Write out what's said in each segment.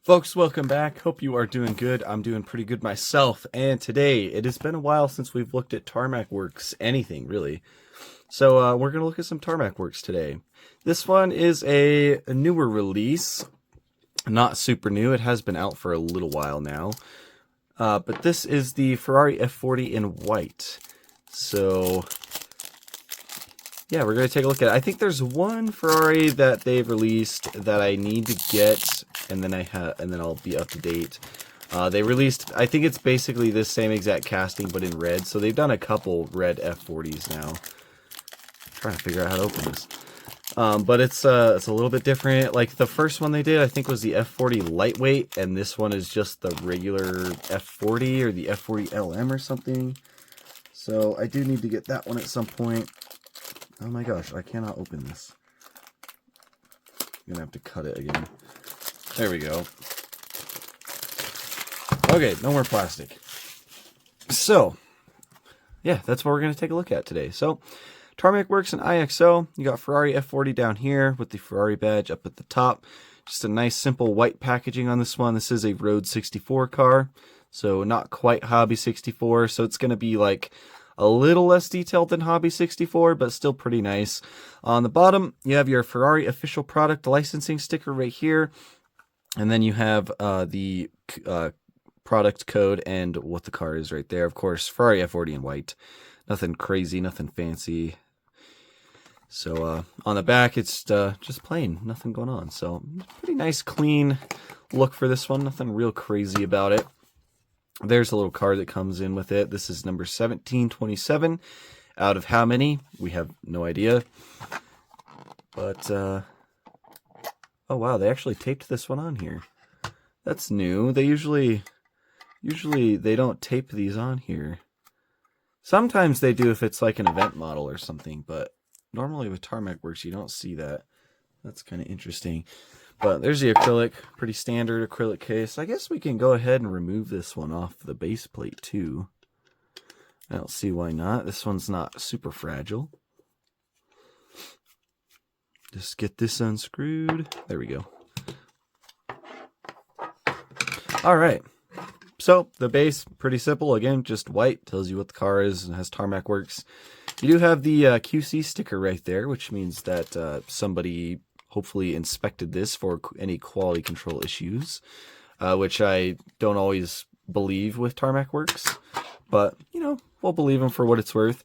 Folks, welcome back. Hope you are doing good. I'm doing pretty good myself. And today, it has been a while since we've looked at Tarmac Works, anything really. So we're going to look at some Tarmac Works today. This one is a newer release, not super new. It has been out for a little while now. But this is the Ferrari F40 in white. So yeah, we're going to take a look at it. I think there's one Ferrari that they've released that I need to get, and then I'll be up to date. They released, I think it's basically the same exact casting, but in red. So they've done a couple red F40s now. I'm trying to figure out how to open this. But it's a little bit different. Like the first one they did, I think was the F40 lightweight, and this one is just the regular F40 or the F40 LM or something. So I do need to get that one at some point. Oh my gosh, I cannot open this. I'm gonna have to cut it again. There we go. Okay, no more plastic. So, yeah, that's what we're gonna take a look at today. So, Tarmac Works in IXO. You got Ferrari F40 down here with the Ferrari badge up at the top. Just a nice simple white packaging on this one. This is a Road 64 car, so not quite Hobby 64. So it's gonna be like a little less detailed than Hobby 64, but still pretty nice. On the bottom, you have your Ferrari official product licensing sticker right here. And then you have the product code and what the car is right there. Of course, Ferrari F40 in white. Nothing crazy, nothing fancy. So on the back, it's just plain, nothing going on. So pretty nice, clean look for this one. Nothing real crazy about it. There's a little card that comes in with it. This is number 1727. Out of how many? We have no idea. But, oh wow, they actually taped this one on here. That's new. They usually they don't tape these on here. Sometimes they do if it's like an event model or something, but normally with Tarmac Works, you don't see that. That's kind of interesting. But there's the acrylic, pretty standard acrylic case. I guess we can go ahead and remove this one off the base plate too. I don't see why not. This one's not super fragile. Just get this unscrewed. There we go. All right. So the base, pretty simple. Again, just white. Tells you what the car is and has Tarmac Works. You do have the QC sticker right there, which means that somebody hopefully inspected this for any quality control issues, which I don't always believe with Tarmac Works, but you know, we'll believe them for what it's worth.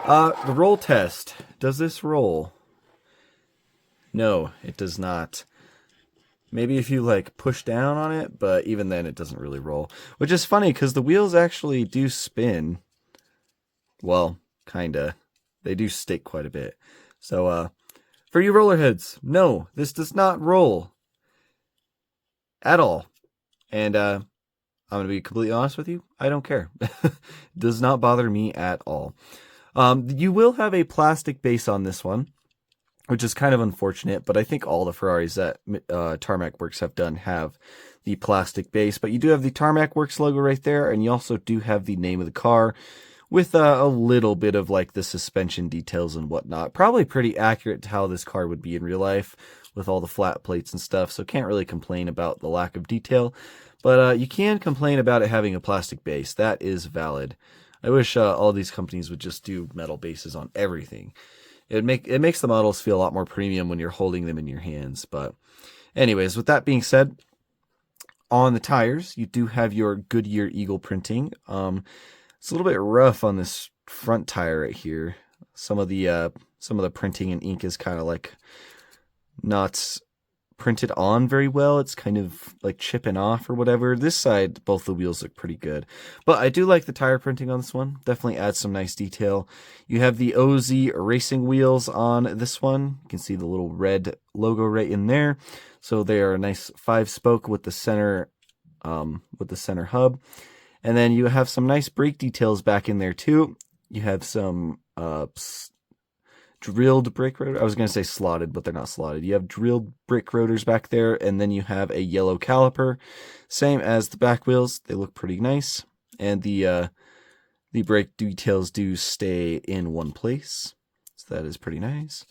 The roll test. Does this roll? No, it does not. Maybe if you like push down on it, but even then it doesn't really roll, which is funny because the wheels actually do spin. Well, kinda. They do stick quite a bit. So, for you rollerheads, no, this does not roll at all. And I'm going to be completely honest with you, I don't care. It does not bother me at all. You will have a plastic base on this one, which is kind of unfortunate, but I think all the Ferraris that Tarmac Works have done have the plastic base. But you do have the Tarmac Works logo right there, and you also do have the name of the car, with a little bit of like the suspension details and whatnot. Probably pretty accurate to how this car would be in real life with all the flat plates and stuff. So can't really complain about the lack of detail. But you can complain about it having a plastic base. That is valid. I wish all these companies would just do metal bases on everything. It makes the models feel a lot more premium when you're holding them in your hands. But anyways, with that being said, on the tires, you do have your Goodyear Eagle printing. It's a little bit rough on this front tire right here. Some of the printing and ink is kind of like not printed on very well. It's kind of like chipping off or whatever. This side, both the wheels look pretty good. But I do like the tire printing on this one. Definitely adds some nice detail. You have the OZ racing wheels on this one. You can see the little red logo right in there. So they are a nice 5-spoke with the center hub. And then you have some nice brake details back in there too. You have some drilled brake rotor. I was going to say slotted, but they're not slotted. You have drilled brake rotors back there, and then you have a yellow caliper, same as the back wheels. They look pretty nice, and the brake details do stay in one place. So that is pretty nice.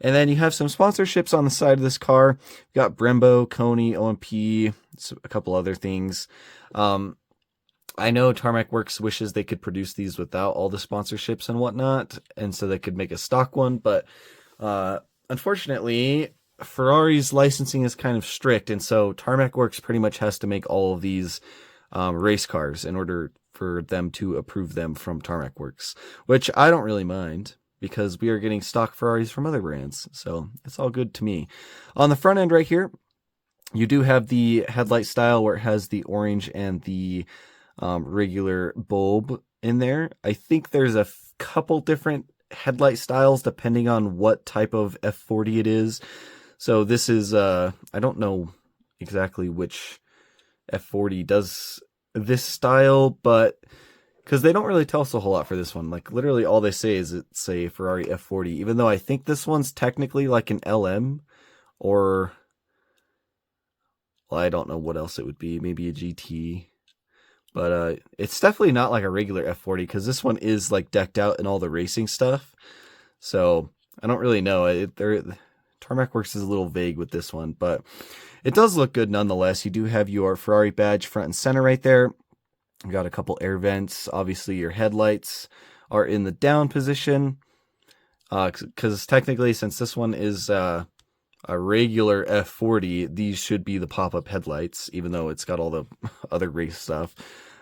And then you have some sponsorships on the side of this car. You've got Brembo, Coney, OMP, a couple other things. I know Tarmac Works wishes they could produce these without all the sponsorships and whatnot, and so they could make a stock one, but unfortunately, Ferrari's licensing is kind of strict, and so Tarmac Works pretty much has to make all of these race cars in order for them to approve them from Tarmac Works, which I don't really mind because we are getting stock Ferraris from other brands, so it's all good to me. On the front end right here, you do have the headlight style where it has the orange and the regular bulb in there. I think there's a couple different headlight styles depending on what type of F40 it is. So this is, I don't know exactly which F40 does this style, but because they don't really tell us a whole lot for this one. Like literally all they say is it's a Ferrari F40, even though I think this one's technically like an LM or, well, I don't know what else it would be, maybe a GT. But it's definitely not like a regular F40 because this one is like decked out in all the racing stuff. So I don't really know. Tarmac Works is a little vague with this one, but it does look good nonetheless. You do have your Ferrari badge front and center right there. You got a couple air vents. Obviously, your headlights are in the down position because technically, since this one is a regular F40, these should be the pop-up headlights, even though it's got all the other race stuff.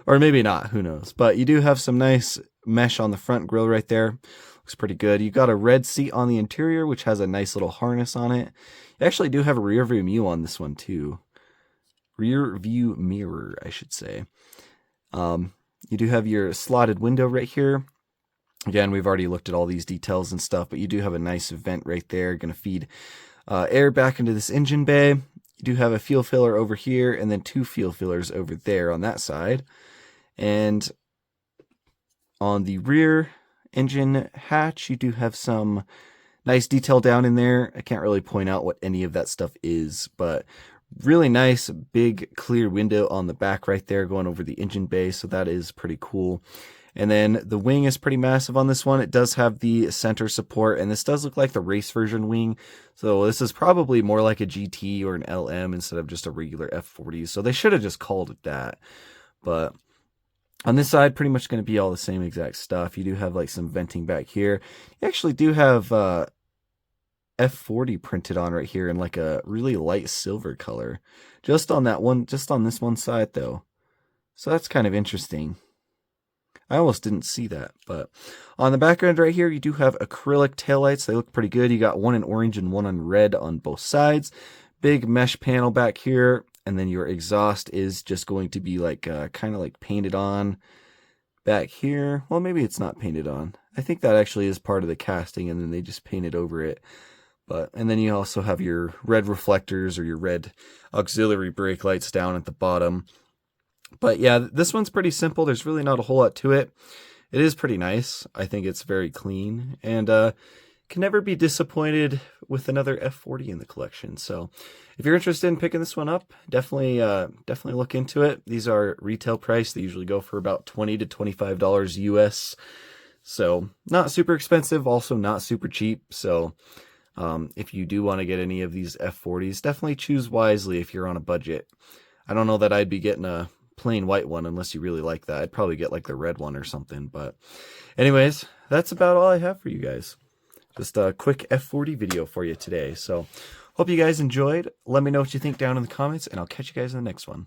Or maybe not, who knows. But you do have some nice mesh on the front grille right there. Looks pretty good. You got a red seat on the interior, which has a nice little harness on it. You actually do have a rear view mirror on this one too. Rear view mirror, I should say. You do have your slotted window right here. Again, we've already looked at all these details and stuff, but you do have a nice vent right there. Going to feed air back into this engine bay. You do have a fuel filler over here and then 2 fuel fillers over there on that side. And on the rear engine hatch, you do have some nice detail down in there. I can't really point out what any of that stuff is, but really nice big clear window on the back right there going over the engine bay, so that is pretty cool. And then the wing is pretty massive on this one. It does have the center support, and this does look like the race version wing. So this is probably more like a GT or an LM instead of just a regular F40. So they should have just called it that. But on this side, pretty much going to be all the same exact stuff. You do have like some venting back here. You actually do have F40 printed on right here in like a really light silver color. Just on this one side though. So that's kind of interesting. I almost didn't see that, but on the back end right here, you do have acrylic taillights. They look pretty good. You got one in orange and one in red on both sides. Big mesh panel back here, and then your exhaust is just going to be like kind of like painted on back here. Well, maybe it's not painted on. I think that actually is part of the casting, and then they just painted over it. And then you also have your red reflectors or your red auxiliary brake lights down at the bottom. But yeah, this one's pretty simple. There's really not a whole lot to it. It is pretty nice. I think it's very clean and can never be disappointed with another F40 in the collection. So if you're interested in picking this one up, definitely look into it. These are retail price. They usually go for about $20 to $25 US. So not super expensive, also not super cheap. So if you do want to get any of these F40s, definitely choose wisely if you're on a budget. I don't know that I'd be getting a plain white one unless you really like that. I'd probably get like the red one or something. But anyways, that's about all I have for you guys. Just a quick F40 video for you today. So hope you guys enjoyed. Let me know what you think down in the comments, and I'll catch you guys in the next one.